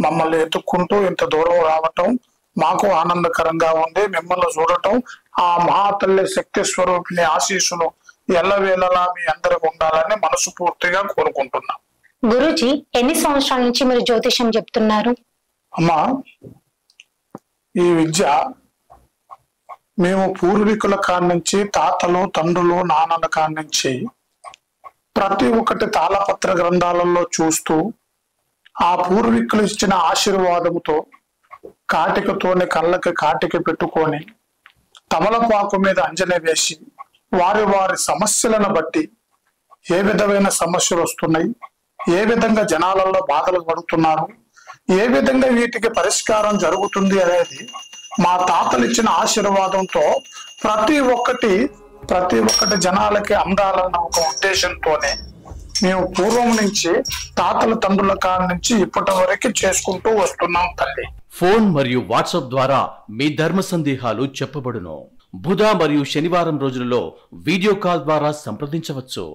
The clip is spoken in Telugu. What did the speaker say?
మమ్మల్ని ఎత్తుక్కుంటూ ఇంత దూరం రావటం మాకు ఆనందకరంగా ఉంది. మిమ్మల్ని చూడటం ఆ మహాతల్లి శక్తి స్వరూపిణి ఆశీస్సులు ఎల్లవేళలా మీ అందరికి ఉండాలని మనస్ఫూర్తిగా కోరుకుంటున్నాం. గురూజీ, ఎన్ని సంవత్సరాల నుంచి మీరు జ్యోతిషం చెప్తున్నారు? అమ్మా, ఈ విద్య మేము పూర్వీకుల కాడి నుంచి, తాతలు తండ్రులు నాన్నల కాడి నుంచి ప్రతి ఒక్కటి తాళపత్ర గ్రంథాలలో చూస్తూ ఆ పూర్వీకులు ఇచ్చిన ఆశీర్వాదంతో కాటికతోని కళ్ళకి కాటిక పెట్టుకొని తమలపాకు మీద అంజన వేసి వారి వారి సమస్యలను బట్టి ఏ విధమైన సమస్యలు వస్తున్నాయి, ఏ విధంగా జనాలలో బాధలు పడుతున్నారు, ఏ విధంగా వీటికి పరిష్కారం జరుగుతుంది అనేది మా తాతలు ఇచ్చిన ఆశీర్వాదంతో ప్రతి ఒక్కటి జనాలకి అందాలన్న ఒక ఉద్దేశంతోనే మేము పూర్వం నుంచి తాతల తండ్రుల కాడి నుంచి ఇప్పటి వరకు చేసుకుంటూ వస్తున్నాం తల్లి. ఫోన్ మరియు వాట్సాప్ ద్వారా మీ ధర్మ సందేహాలు చెప్పబడును. బుధ మరియు శనివారం రోజులలో వీడియో కాల్ ద్వారా సంప్రదించవచ్చు.